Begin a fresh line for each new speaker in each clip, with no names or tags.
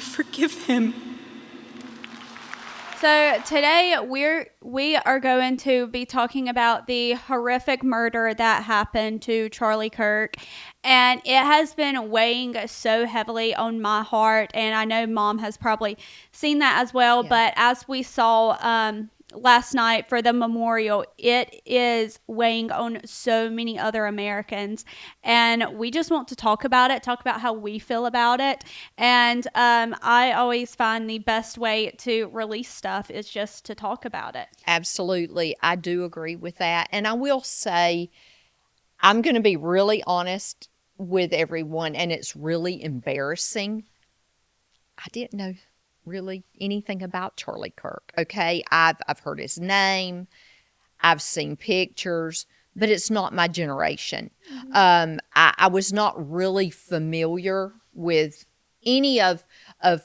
forgive him.
So today we are going to be talking about the horrific murder that happened to Charlie Kirk, and it has been weighing so heavily on my heart, and I know Mom has probably seen that as well.
Yeah.
But as we saw last night for the memorial, it is weighing on so many other Americans, and we just want to talk about how we feel about it. And I always find the best way to release stuff is just to talk about it.
Absolutely. I do agree with that. And I will say, I'm going to be really honest with everyone, and it's really embarrassing. I didn't know really anything about Charlie Kirk. Okay, I've heard his name, I've seen pictures, but it's not my generation. I was not really familiar with any of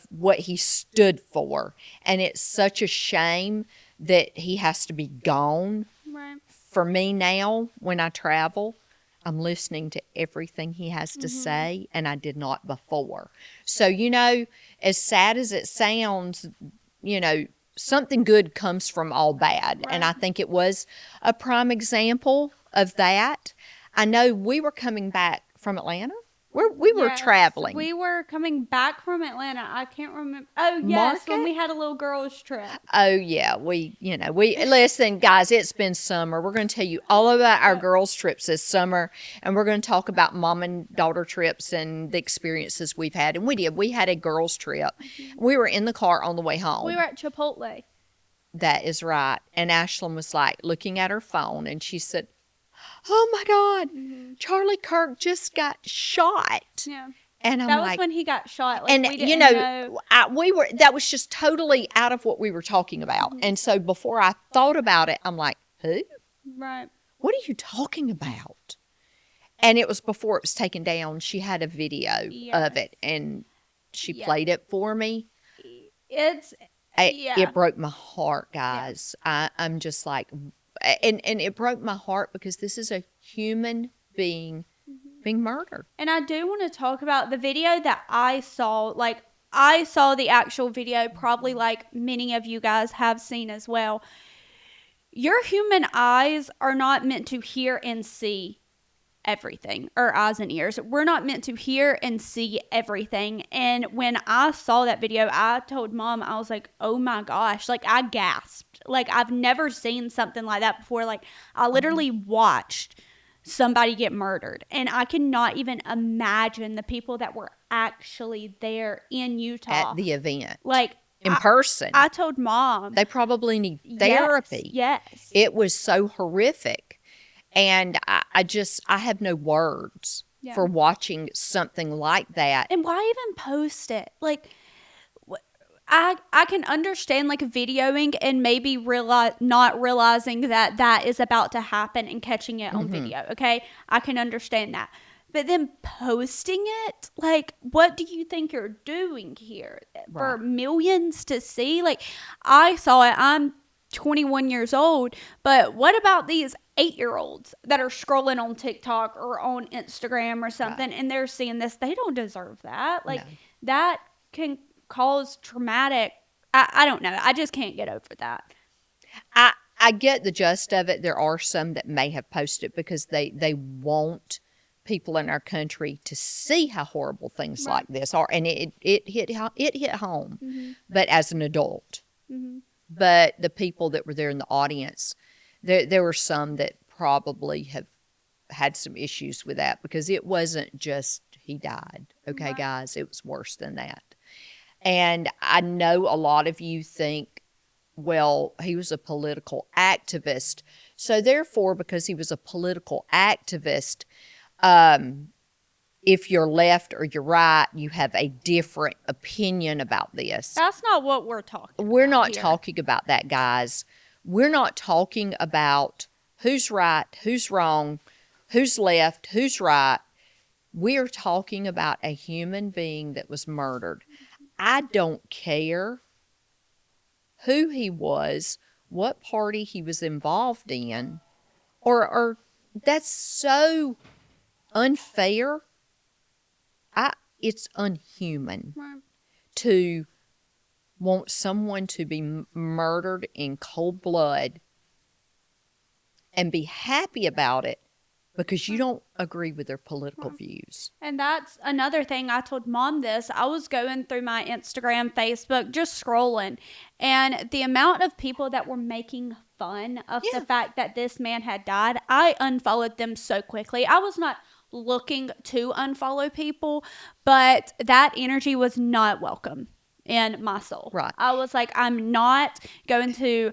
what he stood for, and it's such a shame that he has to be gone.
Right.
For me now, when I travel, I'm listening to everything he has to say, and I did not before. So, as sad as it sounds, something good comes from all bad.
Right.
And I think it was a prime example of that. I know we were coming back from Atlanta. We were
Yes,
traveling.
We were coming back from Atlanta. I can't remember. Oh, yes, when
Market?
we had a little girls' trip.
Oh, yeah. We listen, guys, it's been summer. We're going to tell you all about our girls' trips this summer, and we're going to talk about mom and daughter trips and the experiences we've had. And we did. We had a girls' trip. We were in the car on the way home.
We were at Chipotle.
That is right. And Ashlin was like looking at her phone, and she said, "Oh my God, Charlie Kirk just got shot."
Yeah.
And I'm
That was
like,
when he got shot. Like,
and
we didn't know.
that was just totally out of what we were talking about. And so before I thought about it, I'm like, who?
Right.
What are you talking about? And it was before it was taken down. She had a video of it, and she played it for me. It broke my heart, guys. I'm just like, and it broke my heart because this is a human being being murdered.
And I do want to talk about the video that I saw. Like, I saw the actual video, probably like many of you guys have seen as well. Your human eyes are not meant to hear and see everything, or eyes and ears. We're not meant to hear and see everything. And when I saw that video, I told Mom, I was like, oh my gosh, like I gasped. Like, I've never seen something like that before. Like, I literally watched somebody get murdered, and I cannot even imagine the people that were actually there in Utah
At the event.
like
in person.
I told Mom
They probably need therapy.
Yes.
It was so horrific. And I have no words for watching something like that.
And why even post it? Like, I can understand like videoing and maybe not realizing that is about to happen and catching it on video. Okay, I can understand that. But then posting it, like, what do you think you're doing here for millions to see? Like, I saw it. I'm 21 years old, but what about these 8-year-olds that are scrolling on TikTok or on Instagram or something, and they're seeing this? They don't deserve that. Like, that can cause traumatic. I don't know. I just can't get over that.
I get the gist of it. There are some that may have posted because they want people in our country to see how horrible things like this are, and it hit home. But as an adult, but the people that were there in the audience, there were some that probably have had some issues with that, because it wasn't just he died. Okay, guys, it was worse than that. And I know a lot of you think, well, he was a political activist, so therefore, because he was a political activist, if you're left or you're right, you have a different opinion about this.
That's not what we're talking about.
We're not talking about that, guys. We're not talking about who's right, who's wrong, who's left, who's right. We're talking about a human being that was murdered. I don't care who he was, what party he was involved in, or that's so unfair. It's unhuman to want someone to be murdered in cold blood and be happy about it because you don't agree with their political views.
And that's another thing. I told Mom this. I was going through my Instagram, Facebook, just scrolling, and the amount of people that were making fun of the fact that this man had died, I unfollowed them so quickly. I was not looking to unfollow people, but that energy was not welcome in my soul.
Right.
I was like, I'm not going to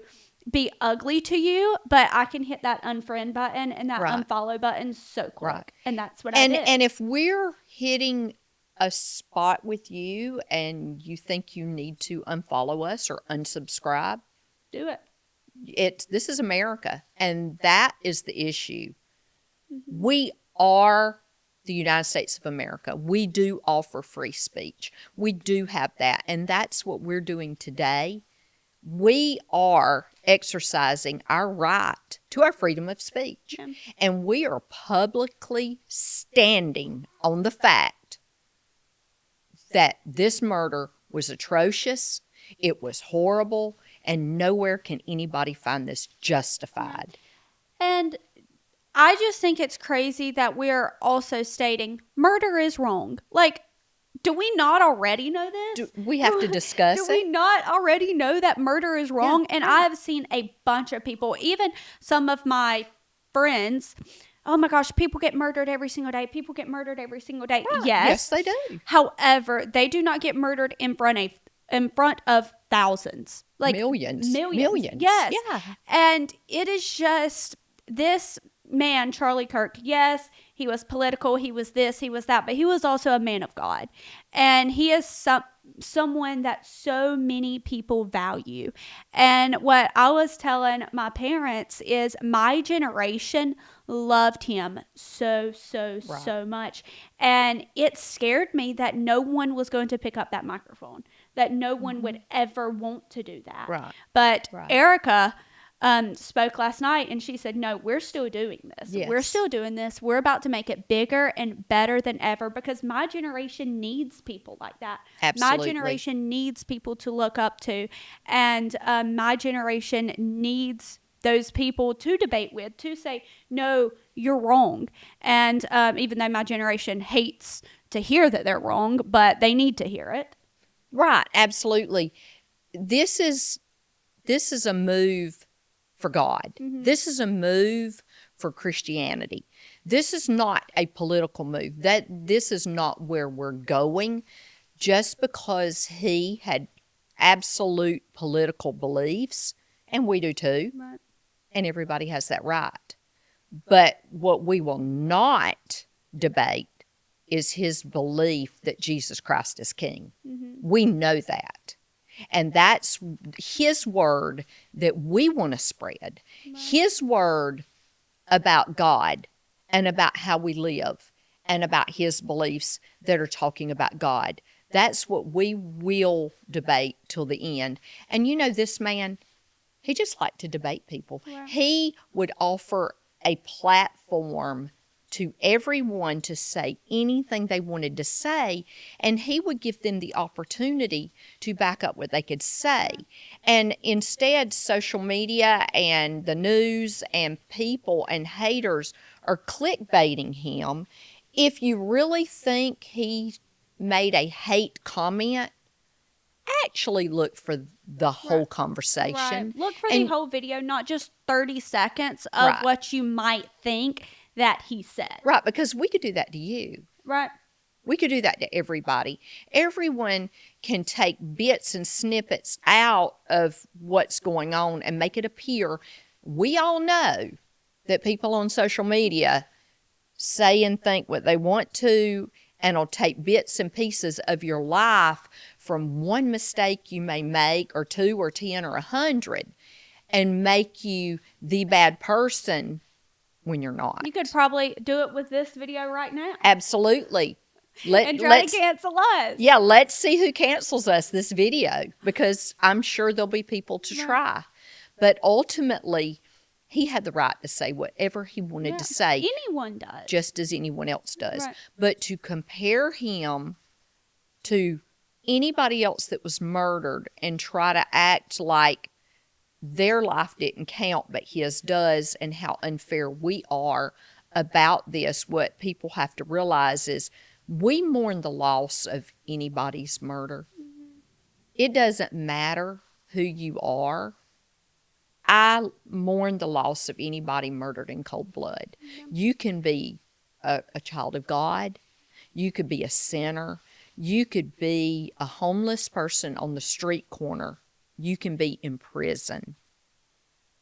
be ugly to you, but I can hit that unfriend button and that unfollow button so quick.
Right.
And that's what I did.
And if we're hitting a spot with you and you think you need to unfollow us or unsubscribe,
do it.
This is America, and that is the issue. Mm-hmm. We are the United States of America. We do offer free speech. We do have that, and that's what we're doing today. We are exercising our right to our freedom of speech. Yeah. And we are publicly standing on the fact that this murder was atrocious, it was horrible, and nowhere can anybody find this justified.
And I just think it's crazy that we're also stating murder is wrong. Like, do we not already know this?
Do we have to discuss it?
Do we not already know that murder is wrong? Yeah, and I have seen a bunch of people, even some of my friends, oh my gosh, people get murdered every single day. People get murdered every single day.
Right.
Yes,
they do.
However, they do not get murdered in front of thousands. Like
millions.
Yes. Yeah. And it is just this man, Charlie Kirk. Yes, he was political. He was this, he was that, but he was also a man of God. And he is someone that so many people value. And what I was telling my parents is my generation loved him so much. And it scared me that no one was going to pick up that microphone, that no one would ever want to do that.
Right.
But Erica spoke last night, and she said, no, we're still doing this.
Yes.
We're still doing this. We're about to make it bigger and better than ever because my generation needs people like that.
Absolutely.
My generation needs people to look up to, and my generation needs those people to debate with, to say, no, you're wrong. And even though my generation hates to hear that they're wrong, but they need to hear it.
Right, absolutely. This is a move for God. Mm-hmm. This is a move for Christianity. This is not a political move. This is not where we're going. Just because he had absolute political beliefs, and we do too, right. And everybody has that right. But what we will not debate is his belief that Jesus Christ is king. Mm-hmm. We know that. And that's his word that we want to spread. Right. His word about God and about how we live and about his beliefs that are talking about God. That's what we will debate till the end. And you know, this man, he just liked to debate people. Right. He would offer a platform to everyone to say anything they wanted to say, and he would give them the opportunity to back up what they could say. And instead, social media and the news and people and haters are clickbaiting him. If you really think he made a hate comment, actually look for the whole conversation.
Right. Look for the whole video, not just 30 seconds of what you might think that he said.
Right, because we could do that to you.
Right.
We could do that to everybody. Everyone can take bits and snippets out of what's going on and make it appear. We all know that people on social media say and think what they want to, and will take bits and pieces of your life from one mistake you may make, or 2 or 10 or 100, and make you the bad person when you're not.
You could probably do it with this video right now.
Absolutely.
And try to cancel us.
Yeah, let's see who cancels us this video, because I'm sure there'll be people to try. But ultimately, he had the right to say whatever he wanted to say.
Anyone does.
Just as anyone else does.
Right.
But to compare him to anybody else that was murdered and try to act like their life didn't count, but his does, and how unfair we are about this. What people have to realize is we mourn the loss of anybody's murder. It doesn't matter who you are. I mourn the loss of anybody murdered in cold blood. You can be a child of God. You could be a sinner. You could be a homeless person on the street corner. You can be in prison.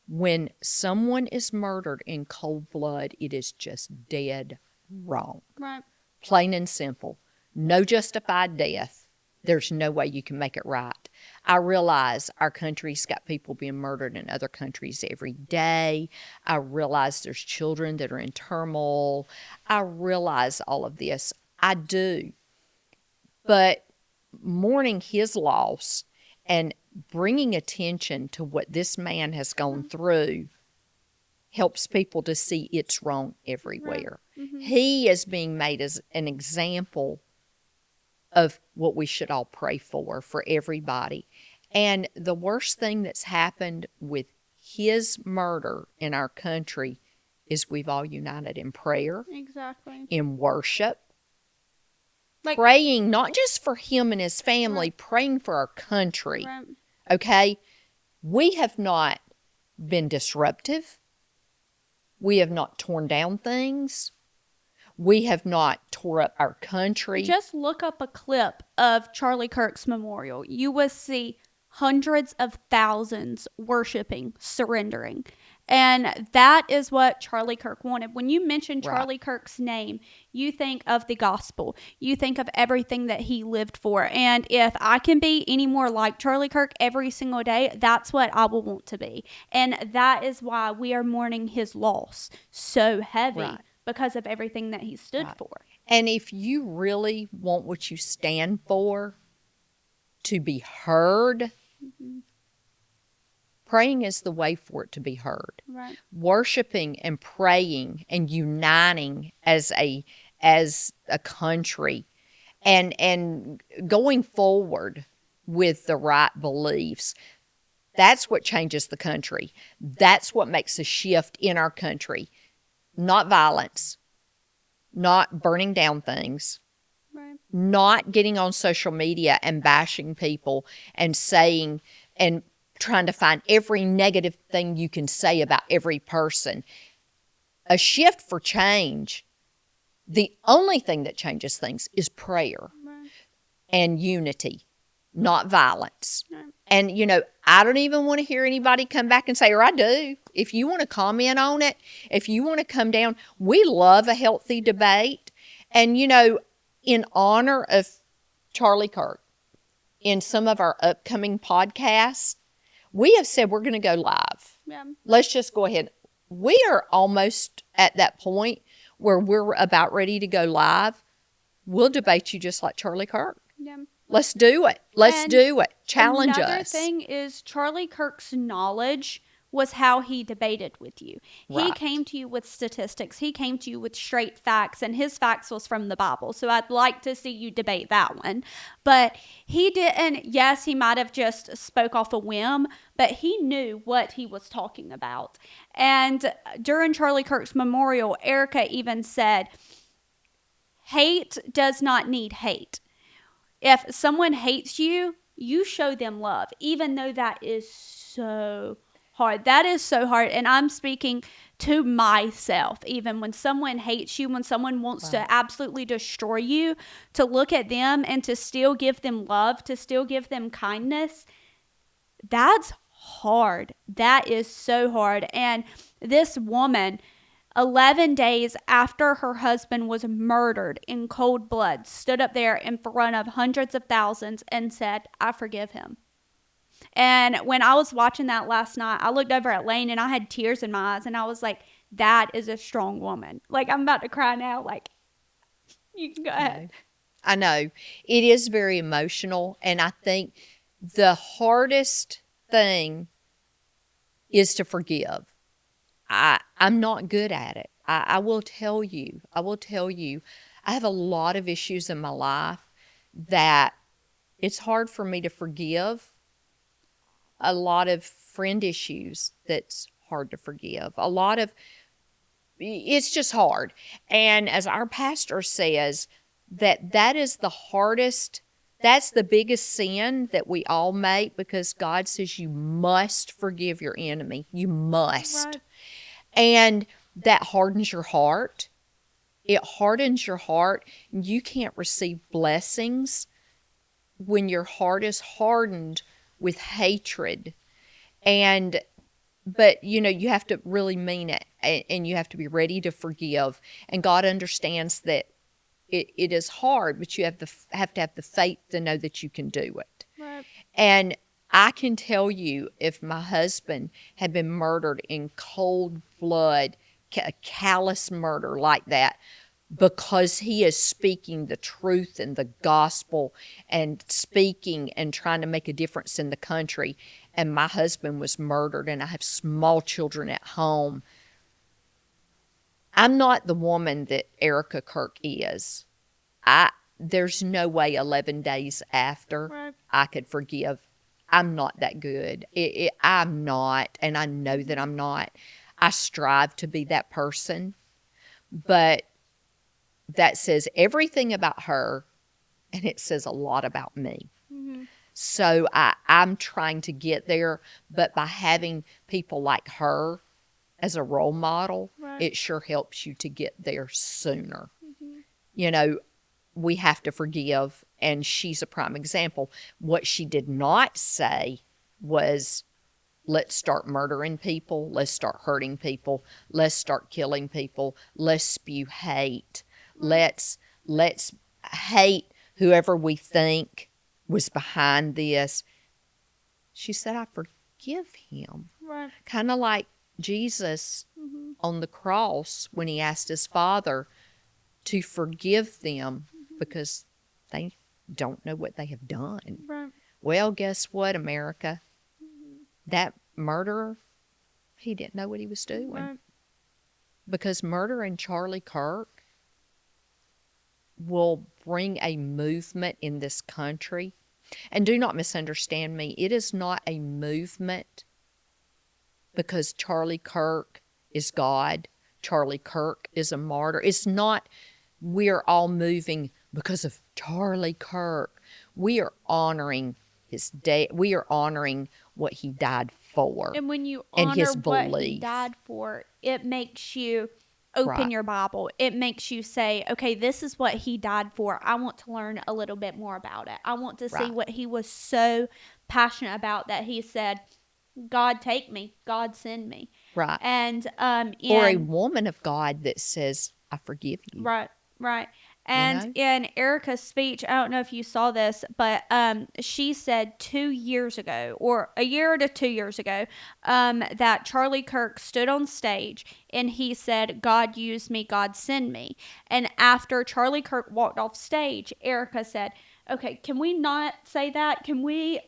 When someone is murdered in cold blood, it is just dead wrong.
Right.
Plain and simple. No justified death. There's no way you can make it right. I realize our country's got people being murdered in other countries every day. I realize there's children that are in turmoil. I realize all of this. I do. But mourning his loss and bringing attention to what this man has gone through helps people to see it's wrong everywhere. Mm-hmm. He is being made as an example of what we should all pray for everybody. And the worst thing that's happened with his murder in our country is we've all united in prayer.
Exactly.
In worship. Praying not just for him and his family, right. Praying for our country. Right. Okay? We have not been disruptive. We have not torn down things. We have not tore up our country.
Just look up a clip of Charlie Kirk's memorial. You will see hundreds of thousands worshiping, surrendering. And that is what Charlie Kirk wanted. When you mention Charlie Kirk's name, you think of the gospel. You think of everything that he lived for. And if I can be any more like Charlie Kirk every single day, that's what I will want to be. And that is why we are mourning his loss so heavy. Right. Because of everything that he stood for.
And if you really want what you stand for to be heard, praying is the way for it to be heard.
Right.
Worshiping and praying and uniting as a country and going forward with the right beliefs. That's what changes the country. That's what makes a shift in our country. Not violence, not burning down things,
right.
Not getting on social media and bashing people and saying and trying to find every negative thing you can say about every person. A shift for change, the only thing that changes things is prayer, right. And unity, not violence. Right. And, I don't even want to hear anybody come back and say, or I do. If you want to comment on it, if you want to come down, we love a healthy debate. And, in honor of Charlie Kirk, in some of our upcoming podcasts, we have said we're going to go live.
Yeah.
Let's just go ahead. We are almost at that point where we're about ready to go live. We'll debate you just like Charlie Kirk.
Yeah.
Let's do it. Let's do it. Challenge us.
Another thing is Charlie Kirk's knowledge was how he debated with you. Right. He came to you with statistics. He came to you with straight facts, and his facts was from the Bible. So I'd like to see you debate that one. But he didn't, yes, he might have just spoke off a whim, but he knew what he was talking about. And during Charlie Kirk's memorial, Erica even said, hate does not need hate. If someone hates you, you show them love, even though that is so hard. That is so hard. And I'm speaking to myself. Even when someone hates you, when someone wants to absolutely destroy you, to look at them and to still give them love, to still give them kindness, that's hard. That is so hard. And this woman, 11 days after her husband was murdered in cold blood, stood up there in front of hundreds of thousands and said, I forgive him. And when I was watching that last night, I looked over at Lane and I had tears in my eyes and I was like, that is a strong woman. Like, I'm about to cry now. Like, you can go ahead.
I know. It is very emotional. And I think the hardest thing is to forgive. I'm not good at it. I will tell you. I have a lot of issues in my life that It's hard for me to forgive a lot of friend issues. That's hard to forgive. It's just hard. And as our pastor says, that is the hardest, that's the biggest sin that we all make, because God says you must forgive your enemy. You must.
Right.
And that hardens your heart. It hardens your heart. You can't receive blessings when your heart is hardened with hatred. But you have to really mean it, and you have to be ready to forgive. And God understands that it is hard, but you have to have the faith to know that you can do it.
Right.
And I can tell you, if my husband had been murdered in cold blood, a callous murder like that, because he is speaking the truth and the gospel and speaking and trying to make a difference in the country, and my husband was murdered, and I have small children at home, I'm not the woman that Erica Kirk is. There's no way 11 days after
Right.
I could forgive. I'm not that good. I'm not, and I know that I'm not. I strive to be that person, but that says everything about her, and it says a lot about me.
Mm-hmm.
So I'm trying to get there, but by having people like her as a role model,
Right.
it sure helps you to get there sooner.
Mm-hmm.
We have to forgive, and she's a prime example. What she did not say was, let's start murdering people, let's start hurting people, let's start killing people, let's spew hate, let's hate whoever we think was behind this. She said, I forgive him.
Right.
Kind of like Jesus on the cross when he asked his Father to forgive them because they don't know what they have done.
Right.
Well, guess what, America? That murderer, he didn't know what he was doing.
Right.
Because murdering Charlie Kirk will bring a movement in this country. And do not misunderstand me. It is not a movement because Charlie Kirk is God. Charlie Kirk is a martyr. It's not, we're all moving because of Charlie Kirk. We are honoring his day. We are honoring what he died for.
And when you
and
honor
his
what he
belief.
died for, it makes you open
Right.
your Bible. It makes you say, okay, this is what he died for. I want to learn a little bit more about it. I want to see
Right.
what he was so passionate about that he said, God take me, God send me.
Right.
And
Or a woman of God that says, I forgive you.
right. And
know?
in Erica's speech, I don't know if you saw this, but she said 2 years ago, or a year to 2 years ago, that Charlie Kirk stood on stage and he said, God use me, God send me. And after Charlie Kirk walked off stage, Erica said, okay, can we not say that? Can we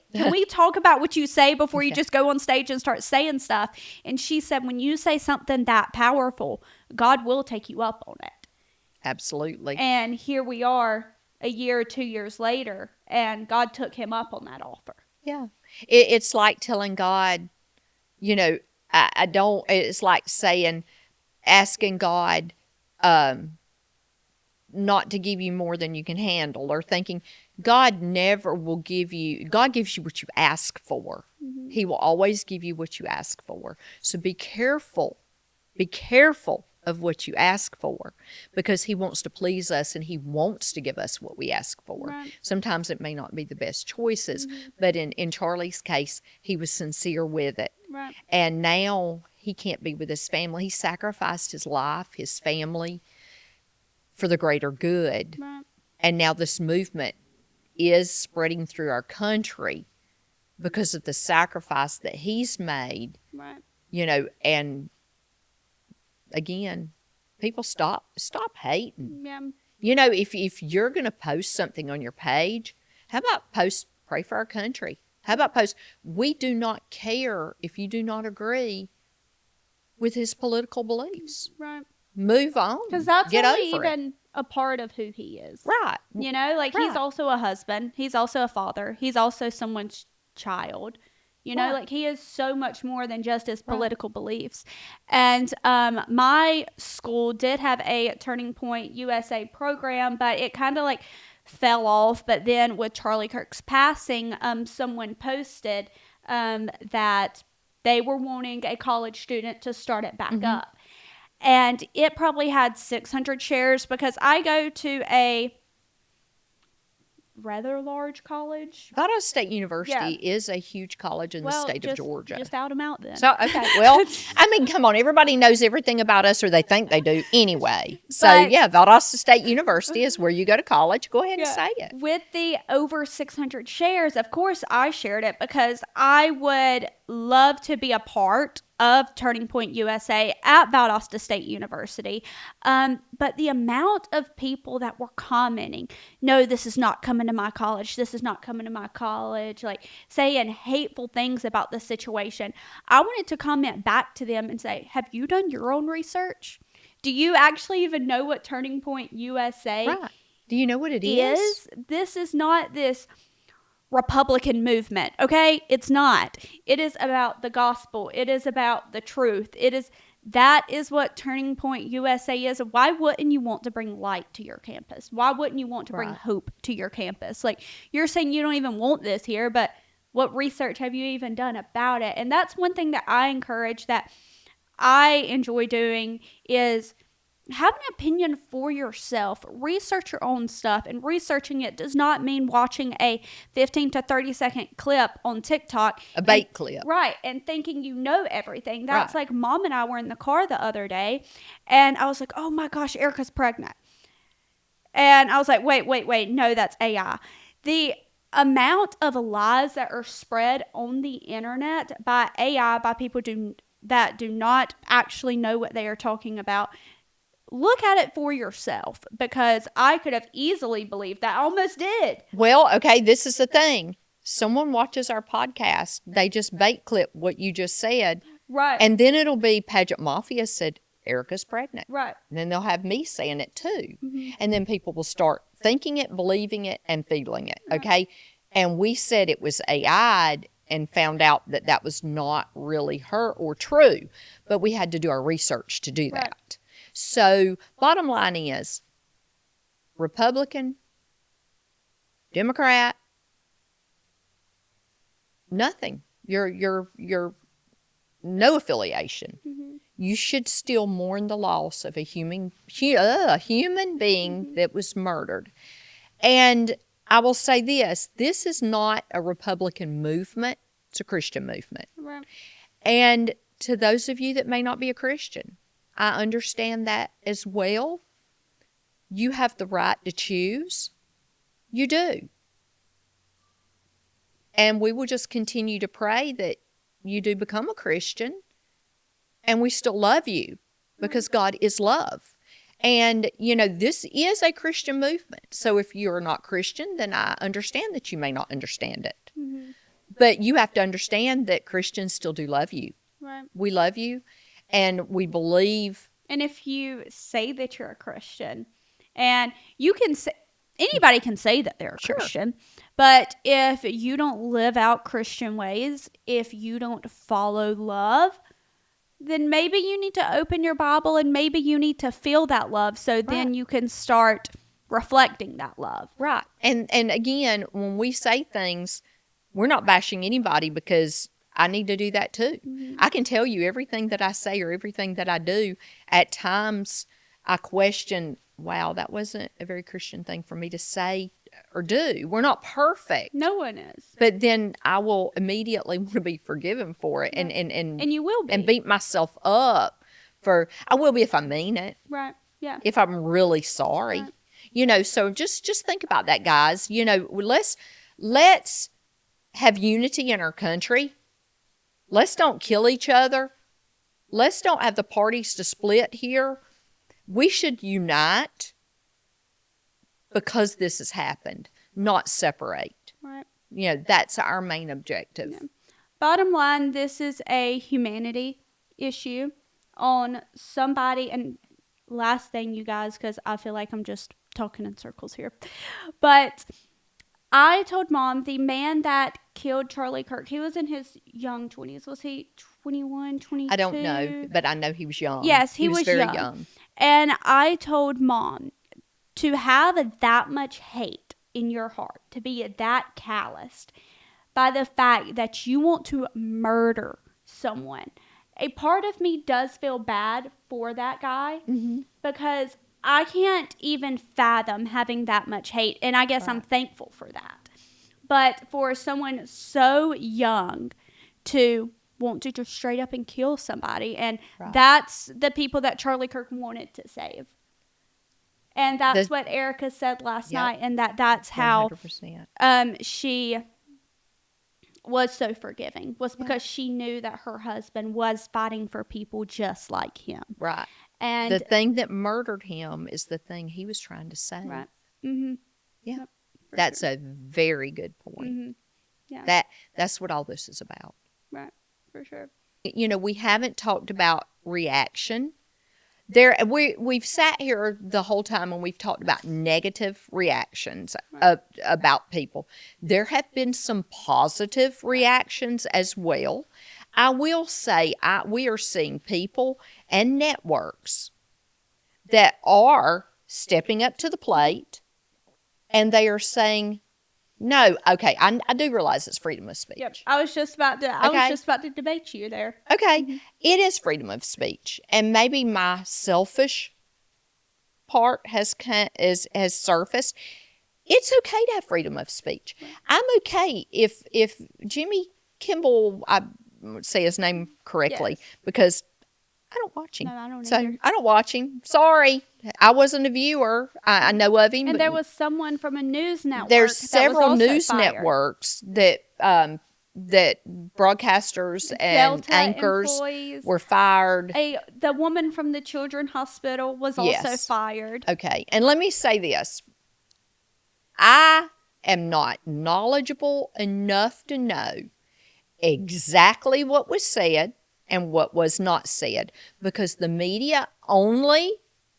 talk about what you say before you just go on stage and start saying stuff? And she said, when you say something that powerful, God will take you up on it.
Absolutely.
And here we are a year or 2 years later, and God took him up on that offer.
Yeah. It's like telling God, I don't, it's like saying, asking God not to give you more than you can handle, or thinking God never will give you, God gives you what you ask for. Mm-hmm. He will always give you what you ask for. So be careful of what you ask for, because he wants to please us and he wants to give us what we ask for.
Right.
Sometimes it may not be the best choices, but in Charlie's case, he was sincere with it.
Right.
And now he can't be with his family. He sacrificed his life, his family, for the greater good.
Right.
And now this movement is spreading through our country because of the sacrifice that he's made.
Right.
And again, people stop hating.
Yeah.
If you're going to post something on your page, how about post, pray for our country? How about post, we do not care if you do not agree with his political beliefs.
Right.
Move on.
Because that's
Get
only
over it.
even a part of who he is.
Right.
You know, like
Right.
he's also a husband. He's also a father. He's also someone's child. You know,
Right.
like he is so much more than just his political beliefs. And my school did have a Turning Point USA program, but it kind of like fell off. But then with Charlie Kirk's passing, someone posted that they were wanting a college student to start it back up. And it probably had 600 shares because I go to a rather large college.
Valdosta State University is a huge college in the state of Georgia.
Just out them out then.
So, okay, well, I mean, come on, everybody knows everything about us, or they think they do anyway. So,
But-
yeah, Valdosta State University is where you go to college. Go ahead and say it.
With the over 600 shares, of course, I shared it because I would love to be a part of Turning Point USA at Valdosta State University. But the amount of people that were commenting, no, this is not coming to my college. This is not coming to my college. Like saying hateful things about the situation. I wanted to comment back to them and say, have you done your own research? Do you actually even know what Turning Point USA
Do you know what it is?
This is not this Republican movement, okay? It's not. It is about the gospel. It is about the truth. That is what Turning Point USA is. Why wouldn't you want to bring light to your campus? Why wouldn't you want to bring hope to your campus? Like, you're saying you don't even want this here, but what research have you even done about it? And that's one thing that I encourage, that I enjoy doing, is have an opinion for yourself. Research your own stuff, and researching it does not mean watching a 15 to 30 second clip on TikTok.
A bait clip.
Right, and thinking you know everything. That's like Mom and I were in the car the other day, and I was like, oh my gosh, Erica's pregnant. And I was like, wait, no, that's AI. The amount of lies that are spread on the internet by AI, by people that do not actually know what they are talking about, look at it for yourself, because I could have easily believed that. I almost did.
Well, okay, this is the thing. Someone watches our podcast, they just bait clip what you just said.
Right.
And then it'll be Pageant Mafia said, Erica's pregnant.
Right.
And then they'll have me saying it too. And then people will start thinking it, believing it, and feeling it, okay? And we said it was AI'd and found out that that was not really her or true. But we had to do our research to do that. So, bottom line is, Republican, Democrat, nothing. You're no affiliation. You should still mourn the loss of a human being that was murdered. And I will say this is not a Republican movement. It's a Christian movement.
Right.
And to those of you that may not be a Christian, I understand that as well. You have the right to choose. You do. And we will just continue to pray that you do become a Christian, and we still love you because God is love. And, this is a Christian movement. So if you're not Christian, then I understand that you may not understand it. But you have to understand that Christians still do love you.
Right.
We love you, and we believe.
And if you say that you're a Christian, and you can say, anybody can say that they're a Christian, but if you don't live out Christian ways, if you don't follow love, then maybe you need to open your Bible, and maybe you need to feel that love, so then you can start reflecting that love.
Right. And again, when we say things, we're not bashing anybody, because I need to do that too. I can tell you everything that I say or everything that I do. At times, I question, wow, that wasn't a very Christian thing for me to say or do. We're not perfect.
No one is.
But then I will immediately want to be forgiven for it. And
you will be.
And beat myself up for, I will be if I mean it.
Right. Yeah.
If I'm really sorry. Right. So just think about that, guys. Let's have unity in our country. Let's don't kill each other. Let's don't have the parties to split here. We should unite because this has happened, not separate.
Right.
That's our main objective.
Yeah. Bottom line, this is a humanity issue on somebody, and last thing, you guys, because I feel like I'm just talking in circles here. But I told Mom the man that killed Charlie Kirk, he was in his young 20s. Was he 21, 22?
I don't know, but I know he was young.
Yes, he
was
was
very
young.
young.
And I told Mom, to have that much hate in your heart, to be that calloused by the fact that you want to murder someone. A part of me does feel bad for that guy because I can't even fathom having that much hate. And I guess I'm thankful for that. But for someone so young to want to just straight up and kill somebody, and that's the people that Charlie Kirk wanted to save. And that's what Erica said last night, and that's how
100%.
She was so forgiving, was because she knew that her husband was fighting for people just like him.
Right.
And
the thing that murdered him is the thing he was trying to save.
Right. Mm-hmm.
Yeah.
Yep,
that's a very good point.
Mm-hmm. Yeah.
That's what all this is about.
Right. For sure.
You know, we haven't talked about reaction. We've sat here the whole time and we've talked about negative reactions about people. There have been some positive reactions as well. I will say we are seeing people and networks that are stepping up to the plate, and they are saying, no, okay, I do realize it's freedom of speech.
Yep. I was just about to debate you there.
Okay. Mm-hmm. It is freedom of speech. And maybe my selfish part has surfaced. It's okay to have freedom of speech. I'm okay if Jimmy Kimball, I say his name correctly, because I don't watch him.
No, I don't
so
either.
I don't watch him. Sorry. I wasn't a viewer. I know of him.
And there was someone from a news network.
There's several
that was
news networks that broadcasters and
Delta
anchors
employees
were fired.
The woman from the Children's Hospital was also fired.
Okay. And let me say this. I am not knowledgeable enough to know exactly what was said and what was not said, because the media only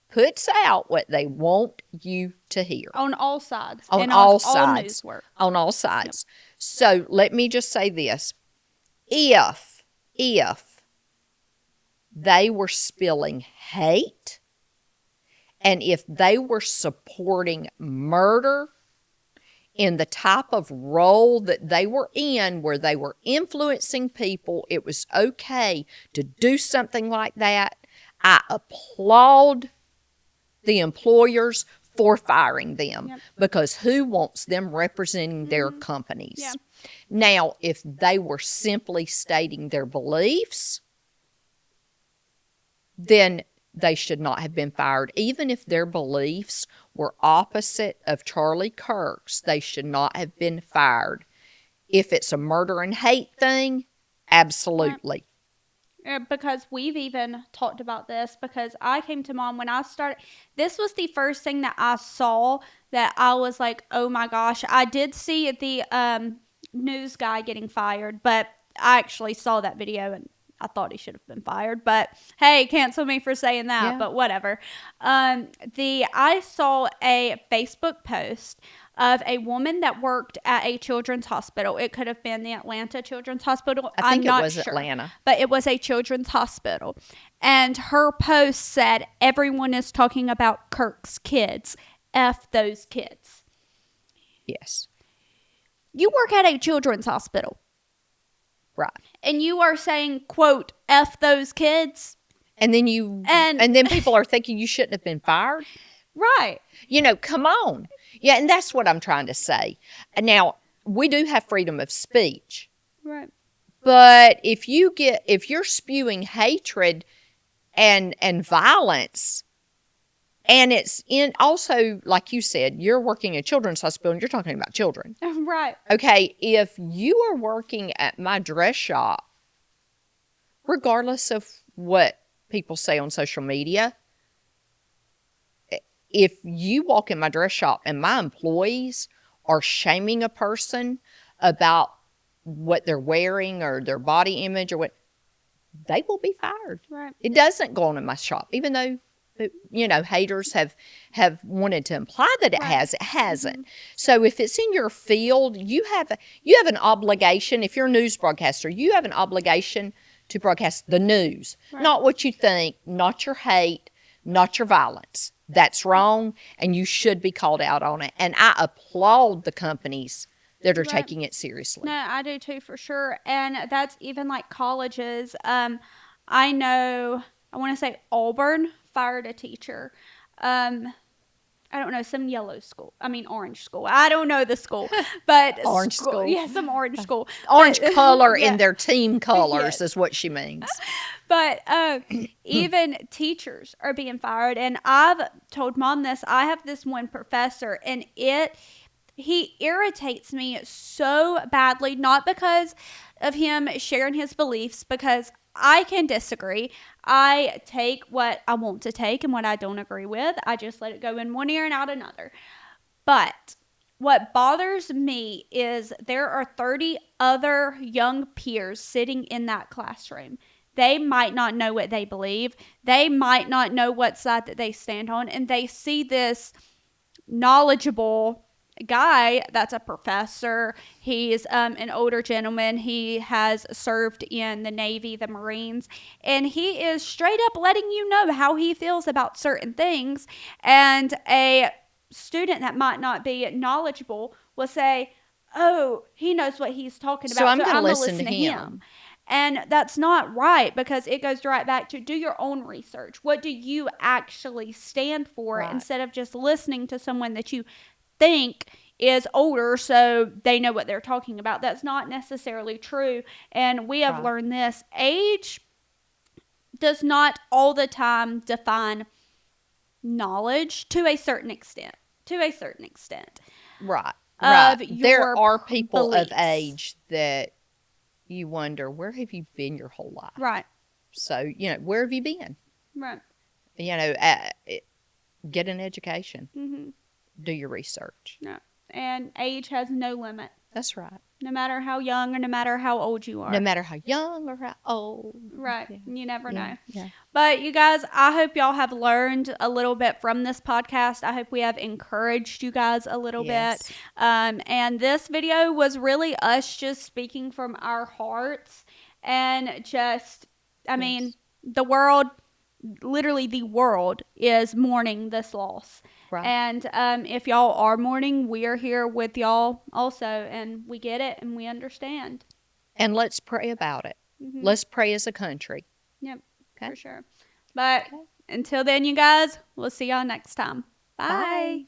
puts out what they want you to hear.
On all sides.
On all sides.
All news work.
On all sides. Yep. So let me just say this. If they were spilling hate, and if they were supporting murder in the type of role that they were in, where they were influencing people, it was okay to do something like that. I applaud the employers for firing them, because who wants them representing their companies?
Yeah.
Now, if they were simply stating their beliefs, then they should not have been fired. Even if their beliefs were opposite of Charlie Kirk's, they should not have been fired. If it's a murder and hate thing, absolutely.
Because we've even talked about this, because I came to Mom when I started. This was the first thing that I saw that I was like, oh my gosh. I did see the news guy getting fired, but I actually saw that video and I thought he should have been fired, but hey, cancel me for saying that, but whatever. I saw a Facebook post of a woman that worked at a children's hospital. It could have been the Atlanta Children's Hospital.
I think
I'm not
it was
sure,
Atlanta.
But it was a children's hospital. And her post said, everyone is talking about Kirk's kids. F those kids.
Yes.
You work at a children's hospital.
Right.
And you are saying, quote, F those kids.
And then and then people are thinking you shouldn't have been fired.
Right.
You know, come on. Yeah, and that's what I'm trying to say. Now, we do have freedom of speech.
Right.
But if you're spewing hatred and violence, and it's in also, like you said, you're working at a children's hospital and you're talking about children.
Right.
Okay, if you are working at my dress shop, regardless of what people say on social media, if you walk in my dress shop and my employees are shaming a person about what they're wearing or their body image or what, they will be fired.
Right.
It doesn't go on in my shop, even though haters have wanted to imply that it has. It hasn't.
Mm-hmm.
So if it's in your field, you have an obligation. If you're a news broadcaster, you have an obligation to broadcast the news, not what you think, not your hate, not your violence. That's wrong, and you should be called out on it. And I applaud the companies that are taking it seriously.
No, I do too, for sure. And that's even like colleges. I know, I want to say Auburn fired a teacher. I don't know, some orange school. I don't know the school, but
Orange school.
Yeah, some orange school.
Orange
But-
color
yeah.
in their team colors
Yes.
is what she means.
But even teachers are being fired. And I've told Mom this. I have this one professor, and he irritates me so badly, not because of him sharing his beliefs, because I can disagree. I take what I want to take, and what I don't agree with, I just let it go in one ear and out another. But what bothers me is there are 30 other young peers sitting in that classroom. They might not know what they believe. They might not know what side that they stand on, and they see this knowledgeable guy that's a professor. He's an older gentleman. He has served in the Navy, the Marines, and he is straight up letting you know how he feels about certain things. And a student that might not be knowledgeable will say, "Oh, he knows what he's talking about,
So I'm going to
gonna
listen to him."
And that's not right, because it goes right back to do your own research. What do you actually stand for, instead of just listening to someone that you think is older so they know what they're talking about? That's not necessarily true. And we have learned this. Age does not all the time define knowledge, to a certain extent.
Right.
Of
There
your
are people
beliefs.
of age that you wonder, where have you been your whole life?
Right.
So, where have you been?
Right.
Get an education.
Mm-hmm.
Do your research.
No. And age has no limit.
That's right.
No matter how young or no matter how old you are.
No matter how young or how old.
Right.
Yeah.
You never know.
Yeah.
But you guys, I hope y'all have learned a little bit from this podcast. I hope we have encouraged you guys a little bit. And this video was really us just speaking from our hearts, and just, the world, literally the world, is mourning this loss.
Right.
And if y'all are mourning, we are here with y'all also, and we get it and we understand.
And let's pray about it.
Mm-hmm.
Let's pray as a country.
Yep,
Okay.
for sure. But until then, you guys, we'll see y'all next time. Bye.
Bye.